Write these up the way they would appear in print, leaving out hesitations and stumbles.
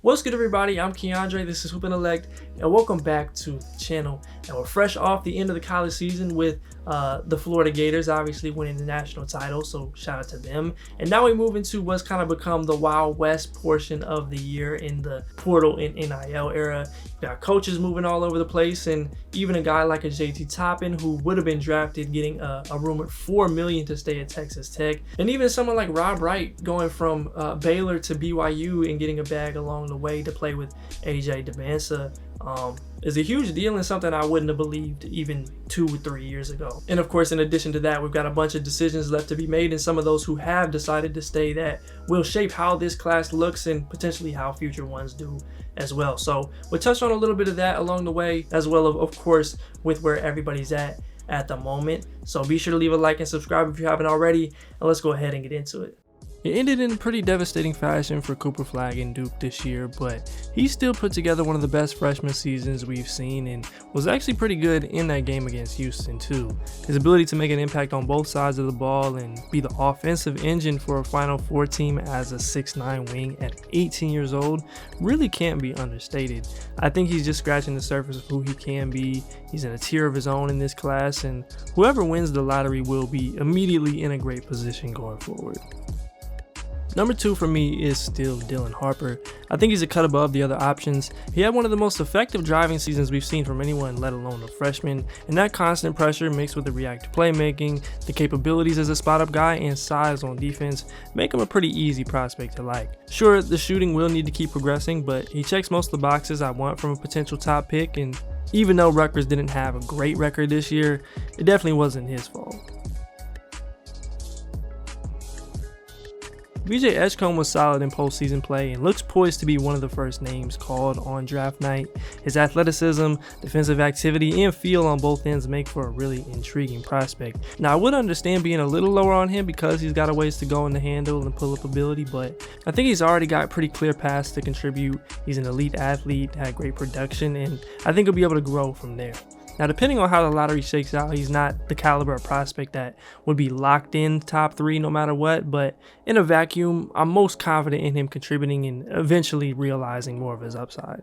What's good, everybody? I'm Keandre, this is HoopIntellect, and welcome back to the channel. And we're fresh off the end of the college season with the Florida Gators obviously winning the national title, so shout out to them. And now we move into what's kind of become the Wild West portion of the year in the portal and NIL era. You got coaches moving all over the place, and even a guy like a JT Toppin, who would have been drafted, getting a rumored $4 million to stay at Texas Tech. And even someone like Rob Wright going from Baylor to BYU and getting a bag along the way to play with AJ DeMansa is a huge deal and something I wouldn't have believed even 2 or 3 years ago. And of course, in addition to that, we've got a bunch of decisions left to be made, and some of those who have decided to stay that will shape how this class looks and potentially how future ones do as well. So we'll touch on a little bit of that along the way, as well of course with where everybody's at the moment. So be sure to leave a like and subscribe if you haven't already, and let's go ahead and get into it. It ended in pretty devastating fashion for Cooper Flagg and Duke this year, but he still put together one of the best freshman seasons we've seen and was actually pretty good in that game against Houston too. His ability to make an impact on both sides of the ball and be the offensive engine for a Final Four team as a 6'9" wing at 18 years old really can't be understated. I think he's just scratching the surface of who he can be. He's in a tier of his own in this class, and whoever wins the lottery will be immediately in a great position going forward. Number 2 for me is still Dylan Harper. I think he's a cut above the other options. He had one of the most effective driving seasons we've seen from anyone, let alone a freshman, and that constant pressure mixed with the reactive playmaking, the capabilities as a spot-up guy, and size on defense make him a pretty easy prospect to like. Sure, the shooting will need to keep progressing, but he checks most of the boxes I want from a potential top pick, and even though Rutgers didn't have a great record this year, it definitely wasn't his fault. BJ Edgecombe was solid in postseason play and looks poised to be one of the first names called on draft night. His athleticism, defensive activity, and feel on both ends make for a really intriguing prospect. Now, I would understand being a little lower on him because he's got a ways to go in the handle and pull-up ability, but I think he's already got pretty clear paths to contribute. He's an elite athlete, had great production, and I think he'll be able to grow from there. Now, depending on how the lottery shakes out, he's not the caliber of prospect that would be locked in top 3 no matter what, but in a vacuum, I'm most confident in him contributing and eventually realizing more of his upside.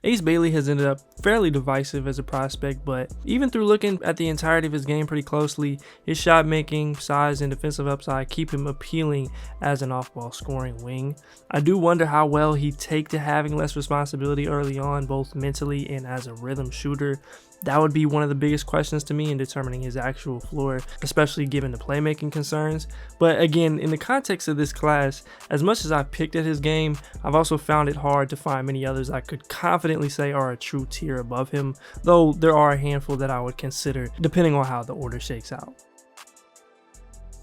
Ace Bailey has ended up fairly divisive as a prospect, but even through looking at the entirety of his game pretty closely, his shot making, size, and defensive upside keep him appealing as an off-ball scoring wing. I do wonder how well he'd take to having less responsibility early on, both mentally and as a rhythm shooter. That would be one of the biggest questions to me in determining his actual floor, especially given the playmaking concerns. But again, in the context of this class, as much as I've picked at his game, I've also found it hard to find many others I could confidently say are a true tier above him, though there are a handful that I would consider depending on how the order shakes out.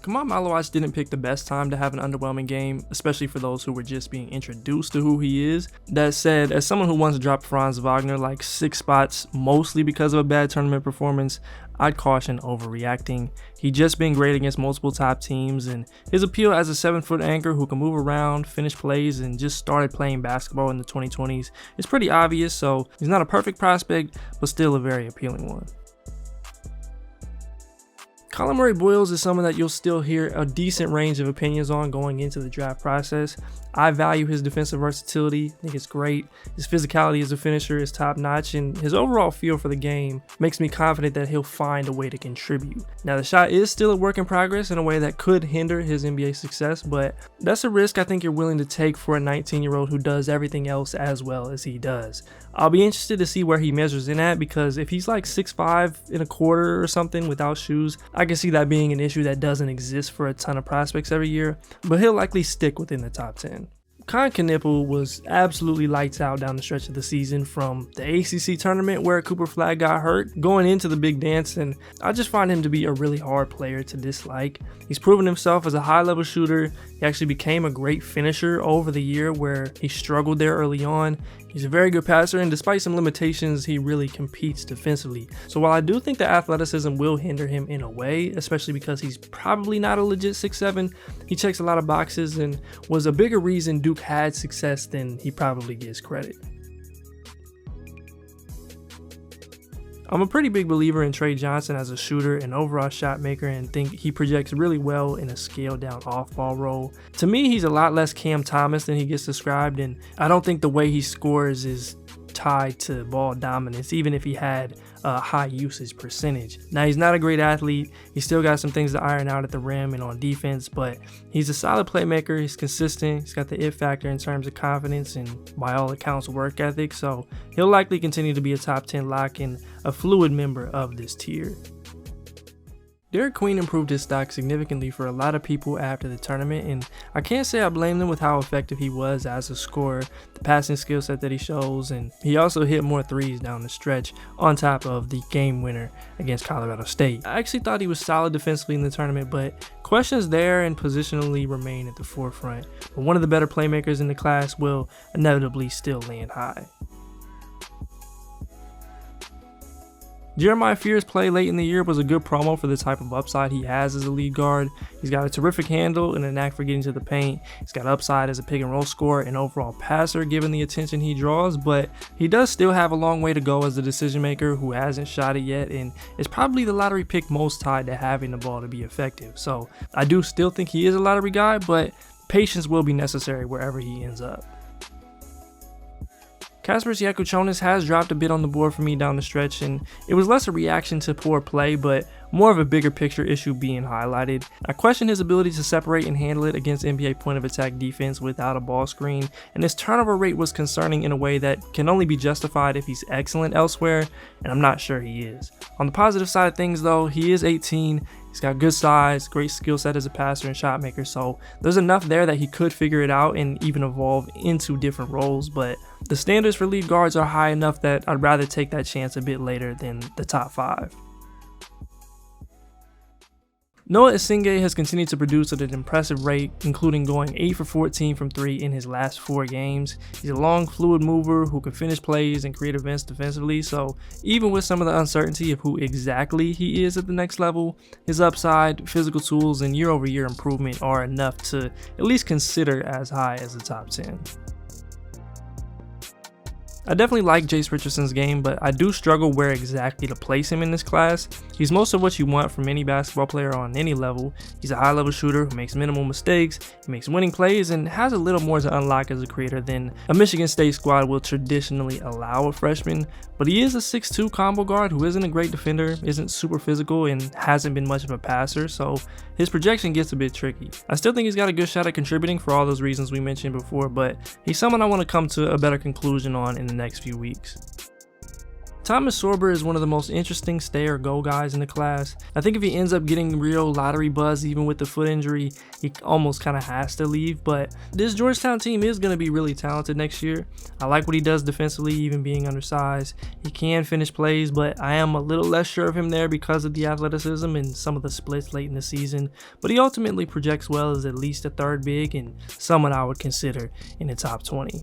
Kamal Malawach didn't pick the best time to have an underwhelming game, especially for those who were just being introduced to who he is. That said, as someone who once dropped Franz Wagner like 6 spots, mostly because of a bad tournament performance, I'd caution overreacting. He'd just been great against multiple top teams, and his appeal as a 7-foot anchor who can move around, finish plays, and just started playing basketball in the 2020s is pretty obvious, so he's not a perfect prospect, but still a very appealing one. Colin Murray-Boyles is someone that you'll still hear a decent range of opinions on going into the draft process. I value his defensive versatility, I think it's great. His physicality as a finisher is top notch, and his overall feel for the game makes me confident that he'll find a way to contribute. Now, the shot is still a work in progress in a way that could hinder his NBA success, but that's a risk I think you're willing to take for a 19-year-old who does everything else as well as he does. I'll be interested to see where he measures in at, because if he's like 6'5" and a quarter or something without shoes, I can see that being an issue that doesn't exist for a ton of prospects every year, but he'll likely stick within the top 10. Con Knipple was absolutely lights out down the stretch of the season, from the ACC tournament where Cooper Flagg got hurt, going into the big dance, and I just find him to be a really hard player to dislike. He's proven himself as a high-level shooter. He actually became a great finisher over the year where he struggled there early on. He's a very good passer, and despite some limitations, he really competes defensively. So while I do think the athleticism will hinder him in a way, especially because he's probably not a legit 6'7", he checks a lot of boxes and was a bigger reason Duke had success than he probably gives credit. I'm a pretty big believer in Trey Johnson as a shooter and overall shot maker, and think he projects really well in a scaled down off ball role. To me, he's a lot less Cam Thomas than he gets described, and I don't think the way he scores is tied to ball dominance, even if he had a high usage percentage. Now, he's not a great athlete. He's still got some things to iron out at the rim and on defense, but he's a solid playmaker. He's consistent. He's got the it factor in terms of confidence and, by all accounts, work ethic. So he'll likely continue to be a top 10 lock and a fluid member of this tier. Derek Queen improved his stock significantly for a lot of people after the tournament, and I can't say I blame them with how effective he was as a scorer, the passing skill set that he shows, and he also hit more threes down the stretch on top of the game winner against Colorado State. I actually thought he was solid defensively in the tournament, but questions there and positionally remain at the forefront. But one of the better playmakers in the class will inevitably still land high. Jeremiah Fear's play late in the year was a good promo for the type of upside he has as a lead guard. He's got a terrific handle and a knack for getting to the paint. He's got upside as a pick and roll scorer and overall passer given the attention he draws, but he does still have a long way to go as a decision maker who hasn't shot it yet, and is probably the lottery pick most tied to having the ball to be effective. So I do still think he is a lottery guy, but patience will be necessary wherever he ends up. Kasparas Yakuchonis has dropped a bit on the board for me down the stretch, and it was less a reaction to poor play, but more of a bigger picture issue being highlighted. I question his ability to separate and handle it against NBA point of attack defense without a ball screen, and his turnover rate was concerning in a way that can only be justified if he's excellent elsewhere, and I'm not sure he is. On the positive side of things though, he is 18, he's got good size, great skill set as a passer and shot maker, so there's enough there that he could figure it out and even evolve into different roles, but the standards for lead guards are high enough that I'd rather take that chance a bit later than the top 5. Noah Isenge has continued to produce at an impressive rate, including going 8 for 14 from 3 in his last 4 games. He's a long, fluid mover who can finish plays and create events defensively, so even with some of the uncertainty of who exactly he is at the next level, his upside, physical tools, and year-over-year improvement are enough to at least consider as high as the top 10. I definitely like Jace Richardson's game, but I do struggle where exactly to place him in this class. He's most of what you want from any basketball player on any level. He's a high-level shooter who makes minimal mistakes, he makes winning plays, and has a little more to unlock as a creator than a Michigan State squad will traditionally allow a freshman. But he is a 6'2" combo guard who isn't a great defender, isn't super physical, and hasn't been much of a passer, so his projection gets a bit tricky. I still think he's got a good shot at contributing for all those reasons we mentioned before, but he's someone I want to come to a better conclusion on in the next few weeks. Thomas Sorber is one of the most interesting stay or go guys in the class. I think if he ends up getting real lottery buzz even with the foot injury, he almost kind of has to leave, but this Georgetown team is going to be really talented next year. I like what he does defensively, even being undersized. He can finish plays, but I am a little less sure of him there because of the athleticism and some of the splits late in the season, but he ultimately projects well as at least a third big and someone I would consider in the top 20.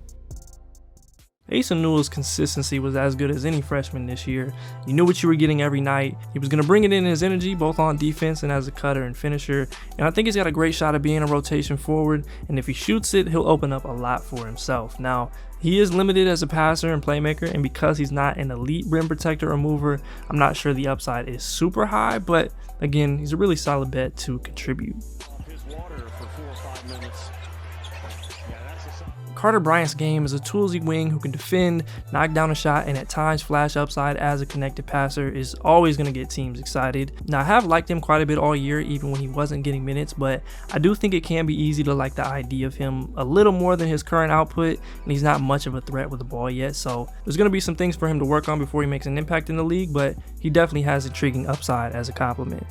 Asa Newell's consistency was as good as any freshman this year. You knew what you were getting every night. He was going to bring it in his energy both on defense and as a cutter and finisher, and I think he's got a great shot at being a rotation forward, and if he shoots it, he'll open up a lot for himself. Now, he is limited as a passer and playmaker, and because he's not an elite rim protector or mover, I'm not sure the upside is super high, but again, he's a really solid bet to contribute. Carter Bryant's game is a toolsy wing who can defend, knock down a shot, and at times flash upside as a connected passer is always going to get teams excited. Now, I have liked him quite a bit all year, even when he wasn't getting minutes, but I do think it can be easy to like the idea of him a little more than his current output, and he's not much of a threat with the ball yet, so there's going to be some things for him to work on before he makes an impact in the league, but he definitely has intriguing upside as a compliment.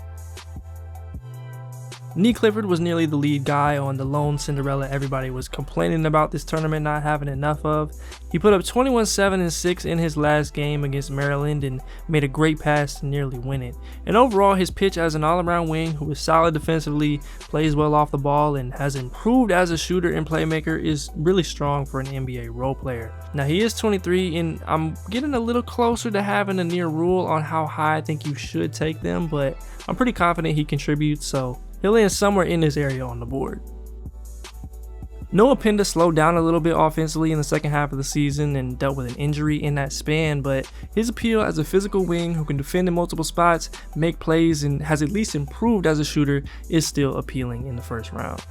Nee Clifford was nearly the lead guy on the lone Cinderella everybody was complaining about this tournament not having enough of. He put up 21, 7, and 6 in his last game against Maryland and made a great pass to nearly win it. And overall, his pitch as an all-around wing who is solid defensively, plays well off the ball, and has improved as a shooter and playmaker is really strong for an NBA role player. Now, he is 23, and I'm getting a little closer to having a near rule on how high I think you should take them, but I'm pretty confident he contributes, so he'll end somewhere in this area on the board. Noah Penda slowed down a little bit offensively in the second half of the season and dealt with an injury in that span, but his appeal as a physical wing who can defend in multiple spots, make plays, and has at least improved as a shooter is still appealing in the first round.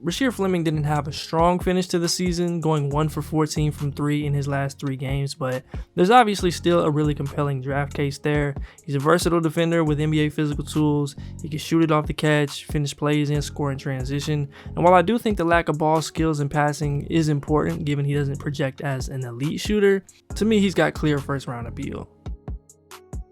Rasheer Fleming didn't have a strong finish to the season, going 1 for 14 from 3 in his last 3 games, but there's obviously still a really compelling draft case there. He's a versatile defender with NBA physical tools. He can shoot it off the catch, finish plays, and score in transition. And while I do think the lack of ball skills and passing is important, given he doesn't project as an elite shooter, to me he's got clear first round appeal.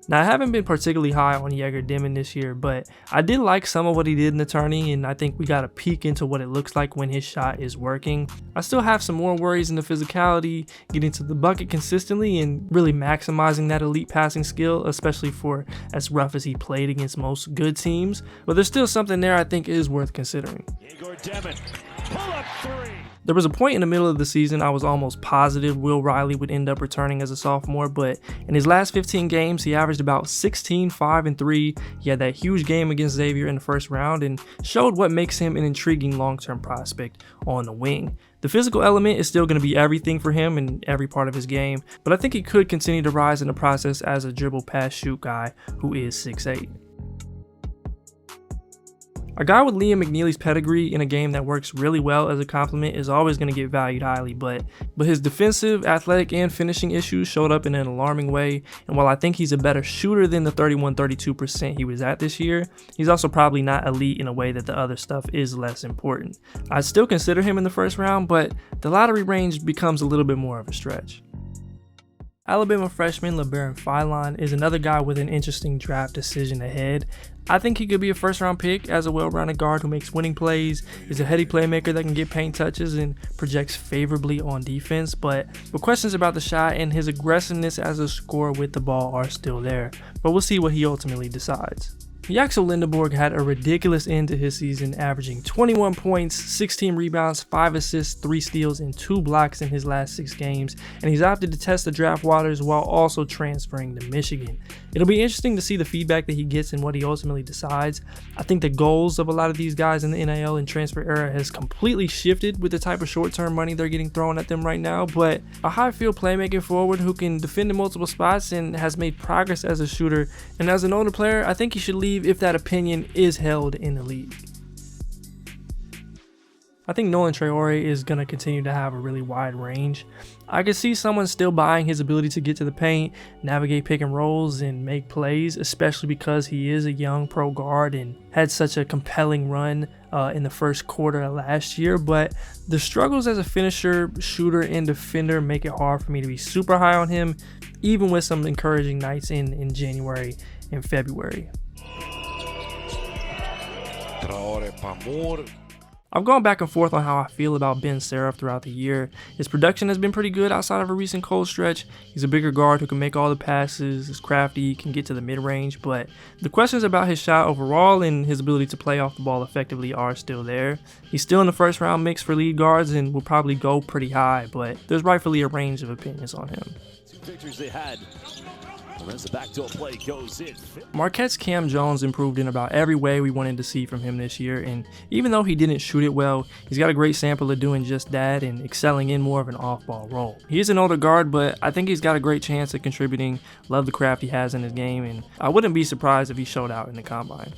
Now, I haven't been particularly high on Jaeger Dimon this year, but I did like some of what he did in the tourney, and I think we got a peek into what it looks like when his shot is working. I still have some more worries in the physicality, getting to the bucket consistently, and really maximizing that elite passing skill, especially for as rough as he played against most good teams. But there's still something there I think is worth considering. Jaeger Dimon, pull up 3. There was a point in the middle of the season I was almost positive Will Riley would end up returning as a sophomore, but in his last 15 games, he averaged about 16, 5, and 3. He had that huge game against Xavier in the first round and showed what makes him an intriguing long-term prospect on the wing. The physical element is still going to be everything for him in every part of his game, but I think he could continue to rise in the process as a dribble pass shoot guy who is 6'8". A guy with Liam McNeely's pedigree in a game that works really well as a compliment is always going to get valued highly, but his defensive, athletic, and finishing issues showed up in an alarming way, and while I think he's a better shooter than the 31-32% he was at this year, he's also probably not elite in a way that the other stuff is less important. I'd still consider him in the first round, but the lottery range becomes a little bit more of a stretch. Alabama freshman LeBaron Philon is another guy with an interesting draft decision ahead. I think he could be a first-round pick as a well-rounded guard who makes winning plays, is a heady playmaker that can get paint touches, and projects favorably on defense, but the questions about the shot and his aggressiveness as a scorer with the ball are still there, but we'll see what he ultimately decides. Yaxel Lindeborg had a ridiculous end to his season, averaging 21 points, 16 rebounds, 5 assists, 3 steals, and 2 blocks in his last 6 games, and he's opted to test the draft waters while also transferring to Michigan. It'll be interesting to see the feedback that he gets and what he ultimately decides. I think the goals of a lot of these guys in the NIL and transfer era has completely shifted with the type of short-term money they're getting thrown at them right now, but a high-field playmaking forward who can defend in multiple spots and has made progress as a shooter, and as an older player, I think he should leave if that opinion is held in the league. I think Nolan Traore is going to continue to have a really wide range. I could see someone still buying his ability to get to the paint, navigate pick and rolls, and make plays, especially because he is a young pro guard and had such a compelling run in the first quarter of last year, but the struggles as a finisher, shooter, and defender make it hard for me to be super high on him, even with some encouraging nights in January and February. I've gone back and forth on how I feel about Ben Seraph throughout the year. His production has been pretty good outside of a recent cold stretch. He's a bigger guard who can make all the passes, is crafty, can get to the mid-range, but the questions about his shot overall and his ability to play off the ball effectively are still there. He's still in the first round mix for lead guards and will probably go pretty high, but there's rightfully a range of opinions on him. 2 victories they had. As the backdoor play goes in. Marquette's Cam Jones improved in about every way we wanted to see from him this year, and even though he didn't shoot it well, he's got a great sample of doing just that and excelling in more of an off-ball role. He is an older guard, but I think he's got a great chance at contributing. Love the craft he has in his game, and I wouldn't be surprised if he showed out in the combine.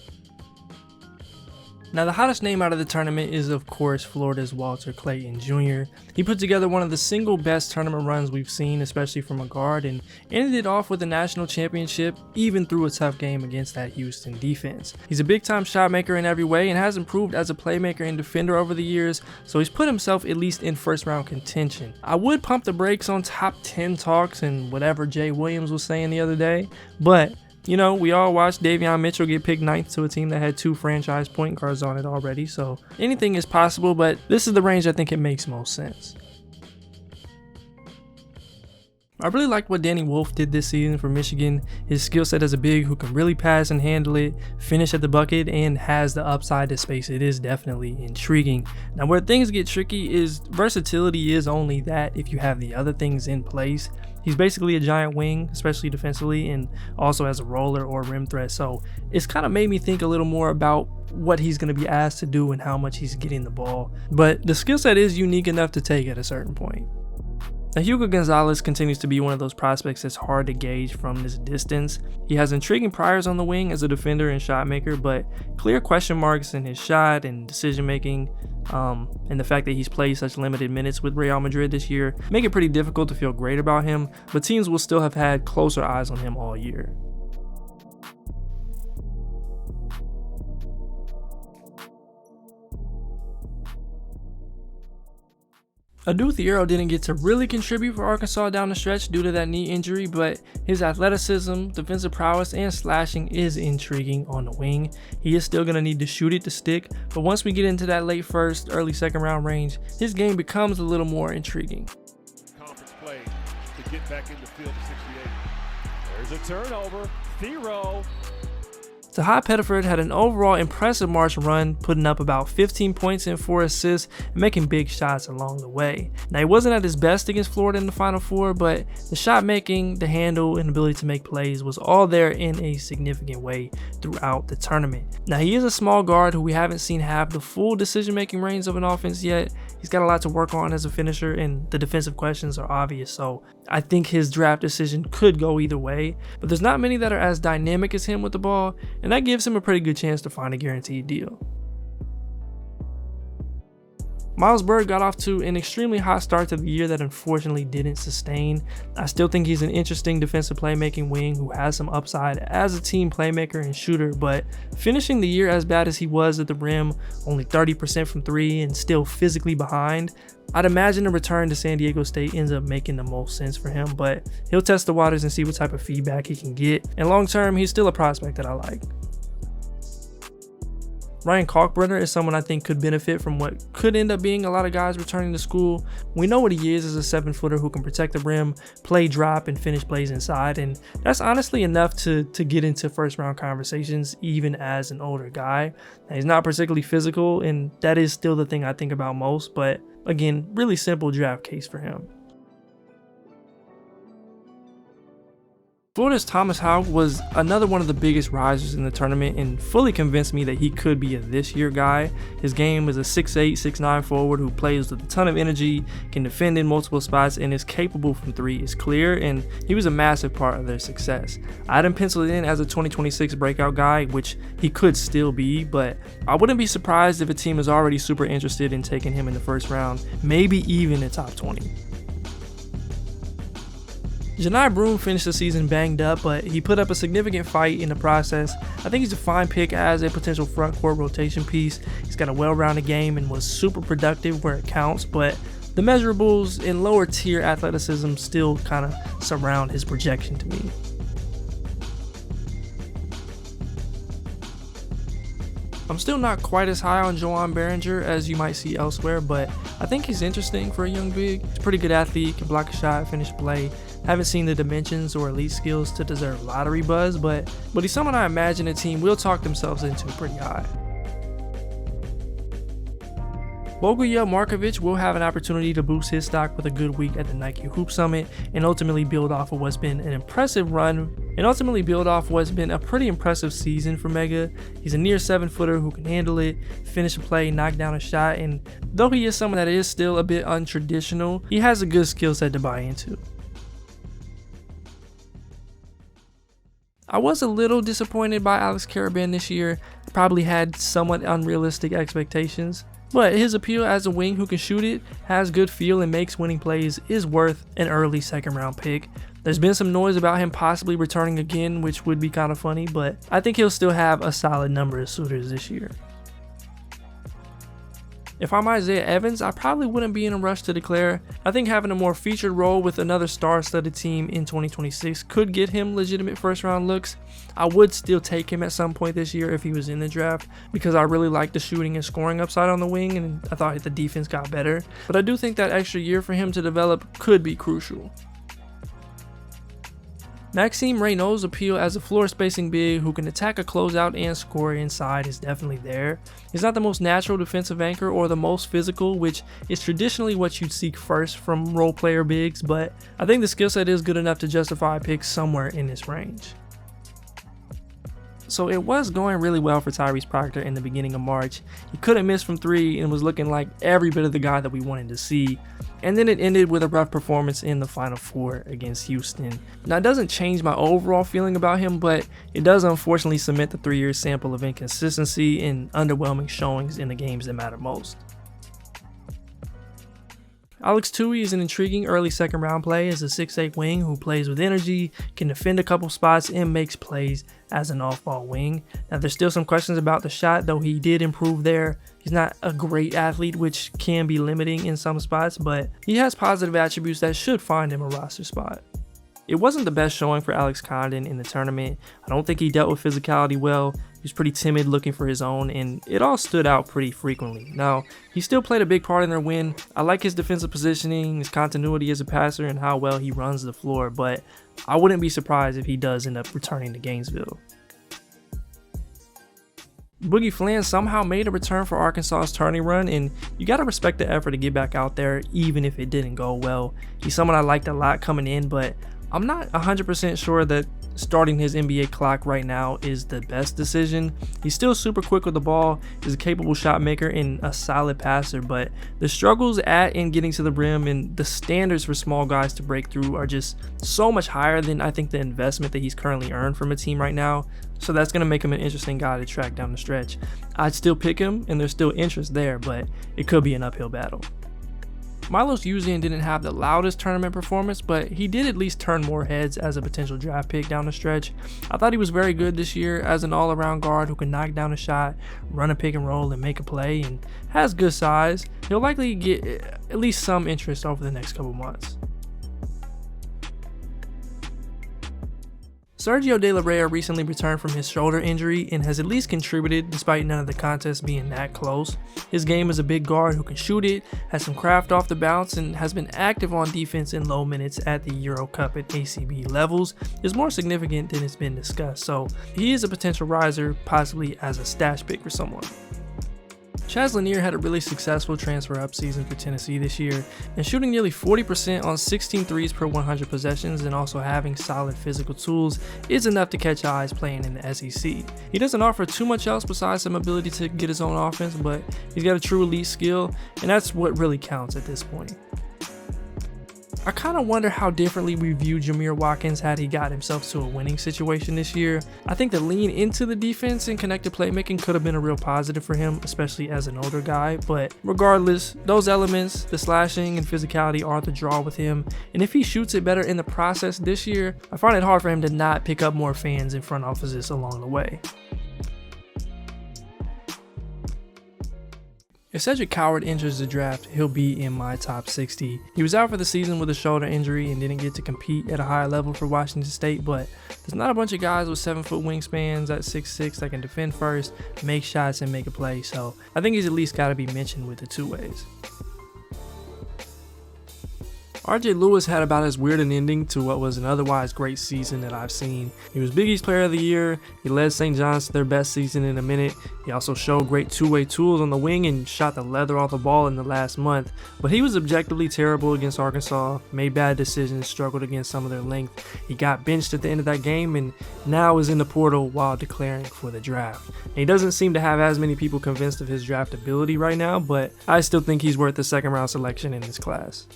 Now, the hottest name out of the tournament is, of course, Florida's Walter Clayton Jr. He put together one of the single best tournament runs we've seen, especially from a guard, and ended it off with a national championship, even through a tough game against that Houston defense. He's a big-time shot maker in every way and has improved as a playmaker and defender over the years, so he's put himself at least in first-round contention. I would pump the brakes on top 10 talks and whatever Jay Williams was saying the other day, but you know, we all watched Davion Mitchell get picked 9th to a team that had 2 franchise point guards on it already, so anything is possible, but this is the range I think it makes most sense. I really liked what Danny Wolf did this season for Michigan. His skill set as a big who can really pass and handle it, finish at the bucket, and has the upside to space it is definitely intriguing. Now, where things get tricky is versatility is only that if you have the other things in place. He's basically a giant wing, especially defensively, and also as a roller or rim threat. So it's kind of made me think a little more about what he's going to be asked to do and how much he's getting the ball. But the skill set is unique enough to take at a certain point. Now, Hugo Gonzalez continues to be one of those prospects that's hard to gauge from this distance. He has intriguing priors on the wing as a defender and shot maker, but clear question marks in his shot and decision making, and the fact that he's played such limited minutes with Real Madrid this year make it pretty difficult to feel great about him, but teams will still have had closer eyes on him all year. Adu Thiero didn't get to really contribute for Arkansas down the stretch due to that knee injury, but his athleticism, defensive prowess, and slashing is intriguing on the wing. He is still going to need to shoot it to stick, but once we get into that late first, early second round range, his game becomes a little more intriguing. Conference play to get back in the field to 68. There's a turnover. Thiero. Zaha Pettiford had an overall impressive March run, putting up about 15 points and 4 assists and making big shots along the way. Now, he wasn't at his best against Florida in the Final Four, but the shot making, the handle, and ability to make plays was all there in a significant way throughout the tournament. Now, he is a small guard who we haven't seen have the full decision-making reins of an offense yet. He's got a lot to work on as a finisher, and the defensive questions are obvious, so I think his draft decision could go either way, but there's not many that are as dynamic as him with the ball, and that gives him a pretty good chance to find a guaranteed deal. Miles Bird got off to an extremely hot start to the year that unfortunately didn't sustain. I still think he's an interesting defensive playmaking wing who has some upside as a team playmaker and shooter, but finishing the year as bad as he was at the rim, only 30% from 3 and still physically behind, I'd imagine a return to San Diego State ends up making the most sense for him, but he'll test the waters and see what type of feedback he can get, and long term he's still a prospect that I like. Ryan Kalkbrenner is someone I think could benefit from what could end up being a lot of guys returning to school. We know what he is as a 7-footer who can protect the rim, play drop, and finish plays inside, and that's honestly enough to get into first round conversations even as an older guy. Now, he's not particularly physical, and that is still the thing I think about most, but again, really simple draft case for him. Florida's Thomas Hauck was another one of the biggest risers in the tournament and fully convinced me that he could be a this year guy. His game is a 6'8", 6'9" forward who plays with a ton of energy, can defend in multiple spots, and is capable from 3 is clear, and he was a massive part of their success. I had him penciled in as a 2026 breakout guy, which he could still be, but I wouldn't be surprised if a team is already super interested in taking him in the first round, maybe even the top 20. Janai Broome finished the season banged up, but he put up a significant fight in the process. I think he's a fine pick as a potential front court rotation piece. He's got a well-rounded game and was super productive where it counts, but the measurables and lower tier athleticism still kind of surround his projection to me. I'm still not quite as high on Joan Behringer as you might see elsewhere, but I think he's interesting for a young big. He's a pretty good athlete, can block a shot, finish play. Haven't seen the dimensions or elite skills to deserve lottery buzz, but he's someone I imagine a team will talk themselves into pretty high. Boguya Markovic will have an opportunity to boost his stock with a good week at the Nike Hoop Summit and ultimately build off of what's been an impressive run and ultimately build off what's been a pretty impressive season for Mega. He's a near 7-footer who can handle it, finish a play, knock down a shot, and though he is someone that is still a bit untraditional, he has a good skill set to buy into. I was a little disappointed by Alex Karaban this year, probably had somewhat unrealistic expectations, but his appeal as a wing who can shoot it, has good feel, and makes winning plays is worth an early second round pick. There's been some noise about him possibly returning again, which would be kind of funny, but I think he'll still have a solid number of suitors this year. If I'm Isaiah Evans, I probably wouldn't be in a rush to declare. I think having a more featured role with another star-studded team in 2026 could get him legitimate first-round looks. I would still take him at some point this year if he was in the draft because I really like the shooting and scoring upside on the wing, and I thought the defense got better. But I do think that extra year for him to develop could be crucial. Maxime Reynaud's appeal as a floor spacing big who can attack a closeout and score inside is definitely there. He's not the most natural defensive anchor or the most physical, which is traditionally what you'd seek first from role player bigs, but I think the skill set is good enough to justify a pick somewhere in this range. So it was going really well for Tyrese Proctor in the beginning of March. He couldn't miss from 3 and was looking like every bit of the guy that we wanted to see. And then it ended with a rough performance in the Final Four against Houston. Now, it doesn't change my overall feeling about him, but it does unfortunately cement the 3-year sample of inconsistency and underwhelming showings in the games that matter most. Alex Tui is an intriguing early second round play as a 6'8" wing who plays with energy, can defend a couple spots, and makes plays as an off-ball wing. Now, there's still some questions about the shot, though he did improve there. He's not a great athlete, which can be limiting in some spots, but he has positive attributes that should find him a roster spot. It wasn't the best showing for Alex Condon in the tournament. I don't think he dealt with physicality well. He was pretty timid looking for his own, and it all stood out pretty frequently. Now, he still played a big part in their win. I like his defensive positioning, his continuity as a passer, and how well he runs the floor, but I wouldn't be surprised if he does end up returning to Gainesville. Boogie Fland somehow made a return for Arkansas's tourney run, and you gotta respect the effort to get back out there even if it didn't go well. He's someone I liked a lot coming in, but I'm not 100% sure that starting his NBA clock right now is the best decision. He's still super quick with the ball, is a capable shot maker and a solid passer, but the struggles at and getting to the rim and the standards for small guys to break through are just so much higher than I think the investment that he's currently earned from a team right now. So that's going to make him an interesting guy to track down the stretch. I'd still pick him and there's still interest there, but it could be an uphill battle. Milos Uzian didn't have the loudest tournament performance, but he did at least turn more heads as a potential draft pick down the stretch. I thought he was very good this year as an all-around guard who can knock down a shot, run a pick and roll, and make a play, and has good size. He'll likely get at least some interest over the next couple months. Sergio De La Rey recently returned from his shoulder injury and has at least contributed despite none of the contests being that close. His game is a big guard who can shoot it, has some craft off the bounce, and has been active on defense in low minutes at the Euro Cup at ACB levels is more significant than it's been discussed, so he is a potential riser, possibly as a stash pick for someone. Chaz Lanier had a really successful transfer up season for Tennessee this year, and shooting nearly 40% on 16 threes per 100 possessions and also having solid physical tools is enough to catch eyes playing in the SEC. He doesn't offer too much else besides some ability to get his own offense, but he's got a true elite skill, and that's what really counts at this point. I kind of wonder how differently we view Jameer Watkins had he got himself to a winning situation this year. I think the lean into the defense and connected playmaking could have been a real positive for him, especially as an older guy, but regardless, those elements, the slashing and physicality are the draw with him, and if he shoots it better in the process this year, I find it hard for him to not pick up more fans and front offices along the way. If Cedric Coward enters the draft, he'll be in my top 60. He was out for the season with a shoulder injury and didn't get to compete at a high level for Washington State, but there's not a bunch of guys with 7-foot wingspans at 6'6" that can defend first, make shots, and make a play, so I think he's at least got to be mentioned with the two ways. RJ Lewis had about as weird an ending to what was an otherwise great season that I've seen. He was Big East Player of the Year, he led St. John's to their best season in a minute, he also showed great two-way tools on the wing and shot the leather off the ball in the last month, but he was objectively terrible against Arkansas, made bad decisions, struggled against some of their length. He got benched at the end of that game and now is in the portal while declaring for the draft. And he doesn't seem to have as many people convinced of his draft ability right now, but I still think he's worth the second round selection in this class.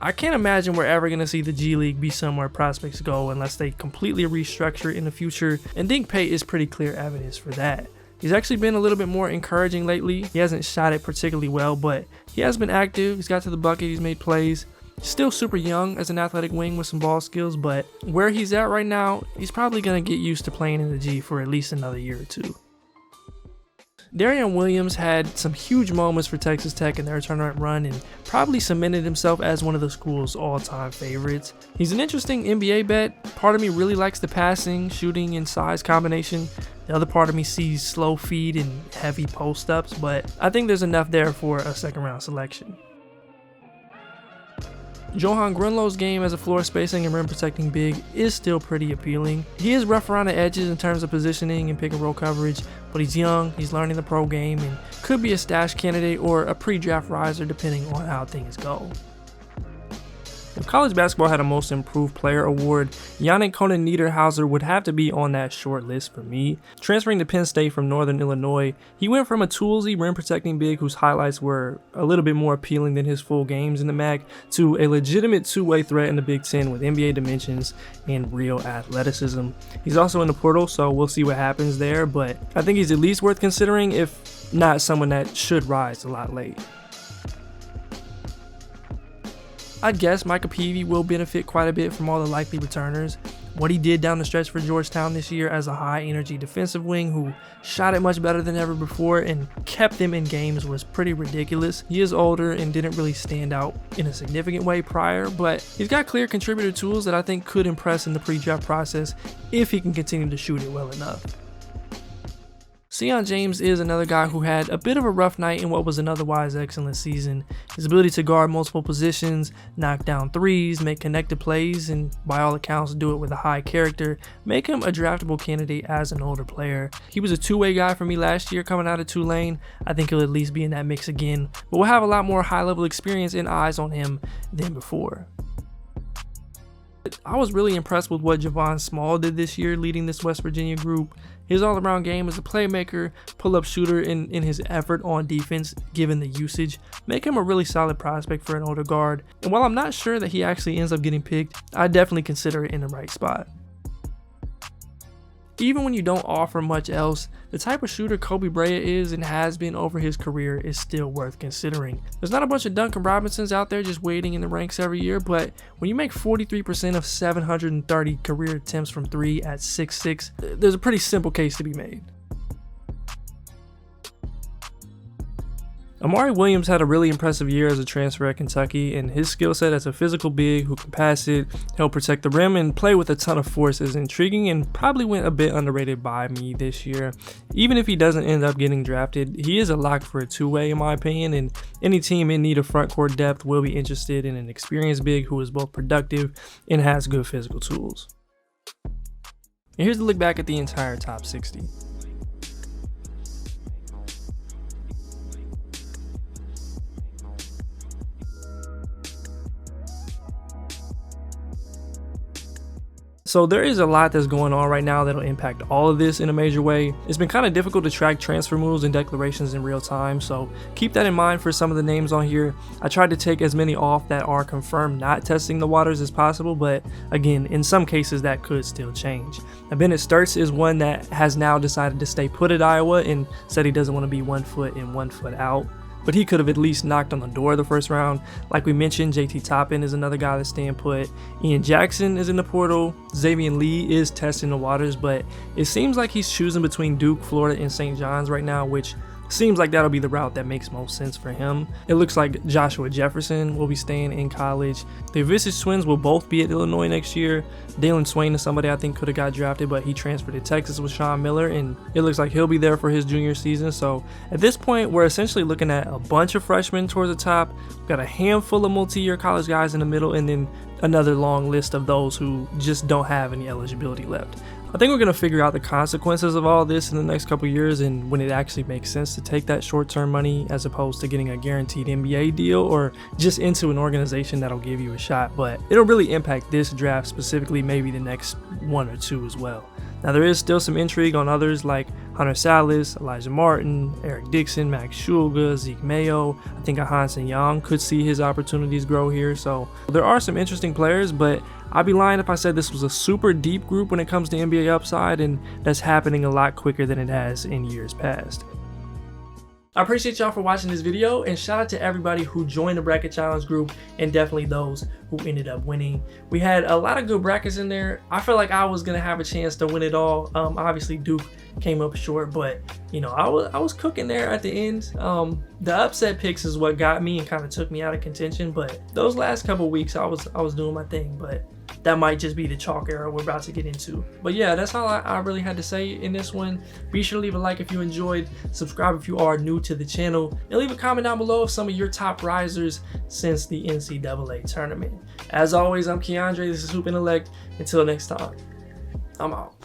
I can't imagine we're ever going to see the G League be somewhere prospects go unless they completely restructure in the future, and Dink Pate is pretty clear evidence for that. He's actually been a little bit more encouraging lately. He hasn't shot it particularly well, but he has been active, he's got to the bucket, he's made plays. Still super young as an athletic wing with some ball skills, but where he's at right now, he's probably going to get used to playing in the G for at least another year or two. Darian Williams had some huge moments for Texas Tech in their tournament run and probably cemented himself as one of the school's all-time favorites. He's an interesting NBA bet. Part of me really likes the passing, shooting, and size combination. The other part of me sees slow feed and heavy post-ups, but I think there's enough there for a second-round selection. Johan Grunlow's game as a floor spacing and rim protecting big is still pretty appealing. He is rough around the edges in terms of positioning and pick and roll coverage, but he's young, he's learning the pro game, and could be a stash candidate or a pre-draft riser depending on how things go. If college basketball had a Most Improved Player award, Yannick Conan Niederhauser would have to be on that short list for me. Transferring to Penn State from Northern Illinois, he went from a toolsy rim protecting big whose highlights were a little bit more appealing than his full games in the MAC to a legitimate two-way threat in the Big Ten with NBA dimensions and real athleticism. He's also in the portal, so we'll see what happens there, but I think he's at least worth considering, if not someone that should rise a lot late. I'd guess Micah Peavy will benefit quite a bit from all the likely returners. What he did down the stretch for Georgetown this year as a high-energy defensive wing who shot it much better than ever before and kept them in games was pretty ridiculous. He is older and didn't really stand out in a significant way prior, but he's got clear contributor tools that I think could impress in the pre-draft process if he can continue to shoot it well enough. Sion James is another guy who had a bit of a rough night in what was an otherwise excellent season. His ability to guard multiple positions, knock down threes, make connected plays, and by all accounts do it with a high character, make him a draftable candidate as an older player. He was a two-way guy for me last year coming out of Tulane. I think he'll at least be in that mix again, but we'll have a lot more high-level experience and eyes on him than before. I was really impressed with what Javon Small did this year leading this West Virginia group. His all-around game as a playmaker, pull-up shooter, in his effort on defense, given the usage, make him a really solid prospect for an older guard. And while I'm not sure that he actually ends up getting picked, I definitely consider it in the right spot. Even when you don't offer much else, the type of shooter Kobe Bryant is and has been over his career is still worth considering. There's not a bunch of Duncan Robinsons out there just waiting in the ranks every year, but when you make 43% of 730 career attempts from 3 at 6'6", there's a pretty simple case to be made. Amari Williams had a really impressive year as a transfer at Kentucky, and his skill set as a physical big who can pass it, help protect the rim, and play with a ton of force is intriguing and probably went a bit underrated by me this year. Even if he doesn't end up getting drafted, he is a lock for a two-way in my opinion, and any team in need of front court depth will be interested in an experienced big who is both productive and has good physical tools. And here's a look back at the entire top 60. So there is a lot that's going on right now that'll impact all of this in a major way. It's been kind of difficult to track transfer moves and declarations in real time, so keep that in mind for some of the names on here. I tried to take as many off that are confirmed not testing the waters as possible, but again, in some cases that could still change. Now, Bennett Sturts is one that has now decided to stay put at Iowa and said he doesn't want to be 1 foot in 1 foot out. But he could have at least knocked on the door of the first round. Like we mentioned, JT Toppin is another guy that's staying put. Ian Jackson is in the portal. Xavier Lee is testing the waters, but it seems like he's choosing between Duke, Florida, and St. John's right now, which seems like that'll be the route that makes most sense for him. It looks like Joshua Jefferson will be staying in college. The Visage twins will both be at Illinois next year. Dalen Swain is somebody I think could have got drafted, but he transferred to Texas with Sean Miller, and it looks like he'll be there for his junior season. So at this point, we're essentially looking at a bunch of freshmen towards the top. We've got a handful of multi-year college guys in the middle, and then another long list of those who just don't have any eligibility left. I think we're going to figure out the consequences of all this in the next couple years, and when it actually makes sense to take that short-term money as opposed to getting a guaranteed NBA deal or just into an organization that'll give you a shot. But it'll really impact this draft specifically, maybe the next 1 or 2 as well. Now there is still some intrigue on others like Hunter Salas, Elijah Martin, Eric Dixon, Max Shulga, Zeke Mayo. I think Hansen Young could see his opportunities grow here. So there are some interesting players, but I'd be lying if I said this was a super deep group when it comes to NBA upside, and that's happening a lot quicker than it has in years past. I appreciate y'all for watching this video, and shout out to everybody who joined the bracket challenge group and definitely those who ended up winning. We had a lot of good brackets in there. I felt like I was gonna have a chance to win it all. Obviously Duke came up short, but you know, I was cooking there at the end. The upset picks is what got me and kind of took me out of contention, but those last couple weeks I was doing my thing. But that might just be the chalk era we're about to get into. But yeah, that's all I really had to say in this one. Be sure to leave a like if you enjoyed, subscribe if you are new to the channel, and leave a comment down below of some of your top risers since the NCAA tournament. As always, I'm Keandre, this is HoopIntellect. Until next time, I'm out.